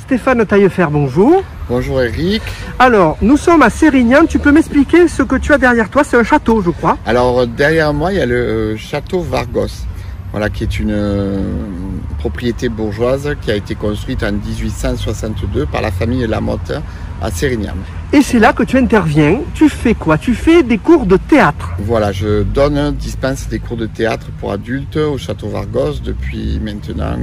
Stéphane Taillefer, bonjour. Bonjour Eric. Alors, nous sommes à Sérignan. Tu peux m'expliquer ce que tu as derrière toi? C'est un château, je crois. Alors, derrière moi, il y a le château Vargos, voilà, qui est une propriété bourgeoise qui a été construite en 1862 par la famille Lamotte à Sérignan. Et c'est là que tu interviens. Tu fais quoi? Tu fais des cours de théâtre. Voilà, dispense des cours de théâtre pour adultes au château Vargos depuis maintenant...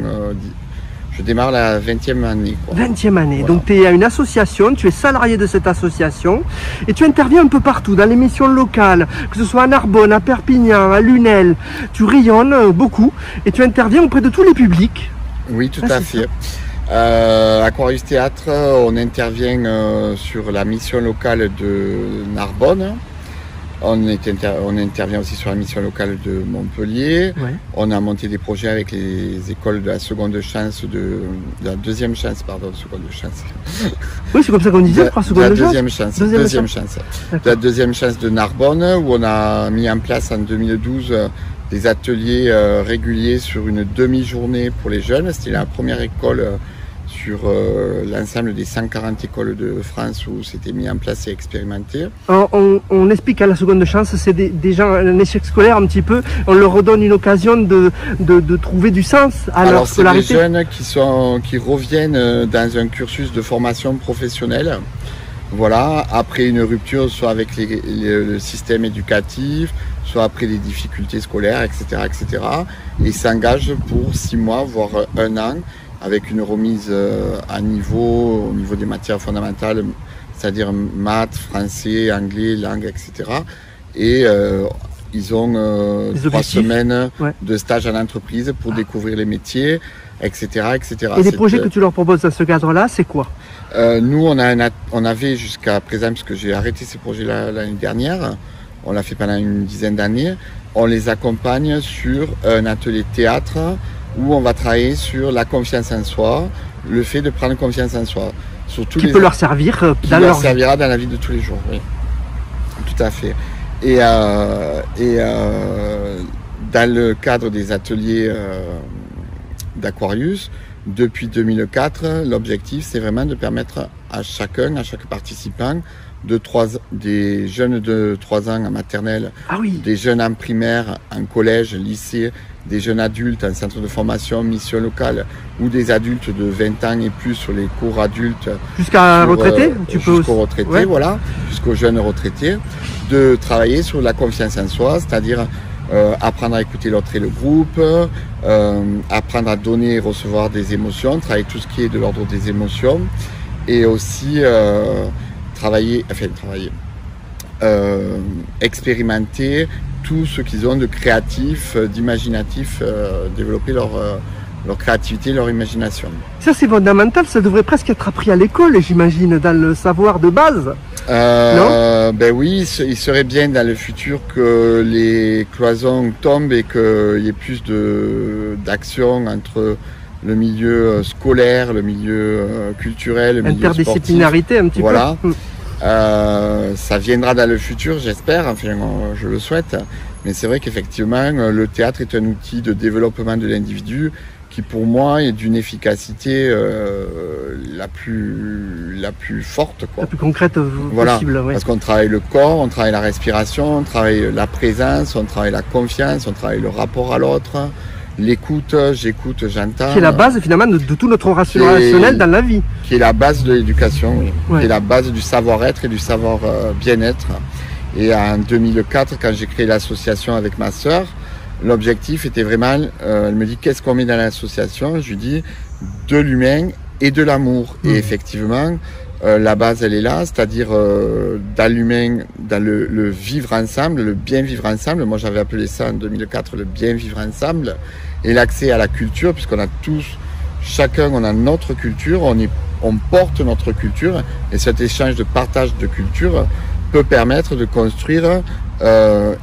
je démarre la 20e année. 20e année. Voilà. Donc tu es à une association, tu es salarié de cette association et tu interviens un peu partout dans les missions locales, que ce soit à Narbonne, à Perpignan, à Lunel. Tu rayonnes beaucoup et tu interviens auprès de tous les publics. Oui, tout à fait. Aquarius Théâtre, on intervient sur la mission locale de Narbonne. On intervient aussi sur la mission locale de Montpellier. Ouais. On a monté des projets avec les écoles de la seconde chance, de la deuxième chance, pardon, seconde chance. Oui, c'est comme ça qu'on disait, je crois, seconde chance. Deuxième chance. De la deuxième chance de Narbonne, où on a mis en place en 2012 des ateliers réguliers sur une demi-journée pour les jeunes. C'était la première école sur l'ensemble des 140 écoles de France où c'était mis en place et expérimenté. On explique à la seconde chance, c'est des gens, un échec scolaire un petit peu, on leur redonne une occasion de trouver du sens à leur scolarité. Alors c'est des jeunes qui reviennent dans un cursus de formation professionnelle, voilà, après une rupture soit avec le système éducatif, soit après des difficultés scolaires, etc. etc. et s'engagent pour 6 mois, voire 1 an, avec une remise à niveau, au niveau des matières fondamentales, c'est-à-dire maths, français, anglais, langue, etc. Et ils ont 3 semaines de stage en entreprise pour découvrir les métiers, etc. etc. Et les projets que tu leur proposes dans ce cadre-là, c'est quoi? Nous, on avait jusqu'à présent, parce que j'ai arrêté ces projets-là l'année dernière, on l'a fait pendant une dizaine d'années, on les accompagne sur un atelier théâtre où on va travailler sur la confiance en soi, le fait de prendre confiance en soi. Qui peut leur servir dans leur servira dans la vie de tous les jours, oui. Tout à fait. Et dans le cadre des ateliers d'Aquarius, depuis 2004, l'objectif c'est vraiment de permettre à chaque participant, des jeunes de 3 ans en maternelle, des jeunes en primaire, en collège, lycée, des jeunes adultes en centre de formation, mission locale, ou des adultes de 20 ans et plus sur les cours adultes. Jusqu'à retraité jusqu'aux retraités, voilà, jusqu'aux jeunes retraités, de travailler sur la confiance en soi, c'est-à-dire apprendre à écouter l'autre et le groupe, apprendre à donner et recevoir des émotions, travailler tout ce qui est de l'ordre des émotions, et aussi expérimenter tout ce qu'ils ont de créatif, d'imaginatif, développer leur créativité, leur imagination. Ça c'est fondamental, ça devrait presque être appris à l'école, j'imagine, dans le savoir de base. Non ? Ben oui, il serait bien dans le futur que les cloisons tombent et qu'il y ait plus d'action entre le milieu scolaire, le milieu culturel, le milieu sportif. Interdisciplinarité un petit peu. Voilà. Ça viendra dans le futur, j'espère, enfin je le souhaite, mais c'est vrai qu'effectivement le théâtre est un outil de développement de l'individu qui pour moi est d'une efficacité la plus forte, quoi. La plus concrète possible. Ouais. Parce qu'on travaille le corps, on travaille la respiration, on travaille la présence, on travaille la confiance, on travaille le rapport à l'autre, l'écoute, j'écoute, j'entends. Qui est la base finalement de tout notre rationnel dans la vie. Qui est la base de l'éducation, oui. Ouais. Qui est la base du savoir-être et du savoir bien-être. Et en 2004, quand j'ai créé l'association avec ma sœur, l'objectif était vraiment, elle me dit qu'est-ce qu'on met dans l'association? Je lui dis de l'humain et de l'amour. Et effectivement, la base elle est là, c'est-à-dire dans l'humain, dans le vivre ensemble, le bien vivre ensemble. Moi j'avais appelé ça en 2004 le bien vivre ensemble. Et l'accès à la culture, puisqu'on a tous, chacun on a notre culture, on porte notre culture. Et cet échange de partage de culture peut permettre de construire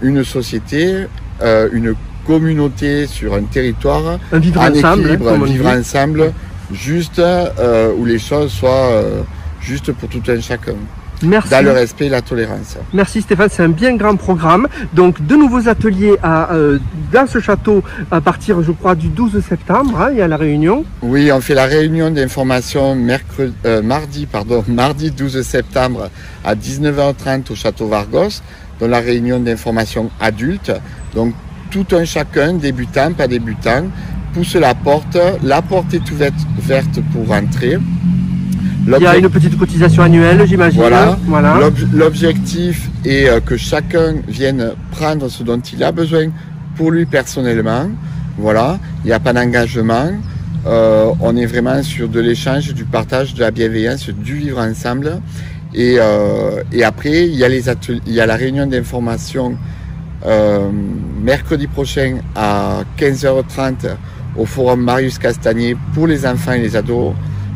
une société, une communauté sur un territoire, un vivre ensemble, équilibre, un vivre ensemble, juste où les choses soient justes pour tout un chacun. Merci. dans le respect et la tolérance. Merci Stéphane, c'est un bien grand programme. Donc de nouveaux ateliers dans ce château à partir, je crois, du 12 septembre, hein, il y a la réunion. Oui, on fait la réunion d'information mardi 12 septembre à 19h30 au château Vargos, dans la réunion d'information adulte. Donc tout un chacun, débutant, pas débutant, pousse la porte est ouverte pour rentrer. Il y a une petite cotisation annuelle, j'imagine. Voilà. L'objectif est que chacun vienne prendre ce dont il a besoin pour lui personnellement. Voilà, il n'y a pas d'engagement. On est vraiment sur de l'échange, du partage, de la bienveillance, du vivre ensemble. Et après, il y a la réunion d'information mercredi prochain à 15h30 au forum Marius Castagnet pour les enfants et les ados.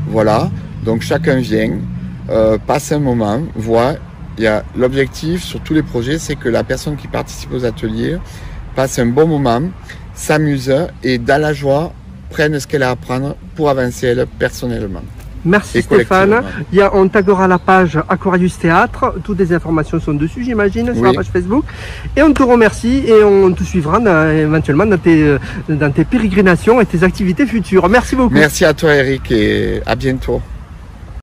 Voilà. Donc chacun vient, passe un moment, voit. L'objectif sur tous les projets, c'est que la personne qui participe aux ateliers passe un bon moment, s'amuse et dans la joie prenne ce qu'elle a à apprendre pour avancer elle personnellement. Merci Stéphane. On taguera la page Aquarius Théâtre. Toutes les informations sont dessus, j'imagine, sur la page Facebook. Et on te remercie et on te suivra éventuellement dans tes pérégrinations et tes activités futures. Merci beaucoup. Merci à toi Eric et à bientôt.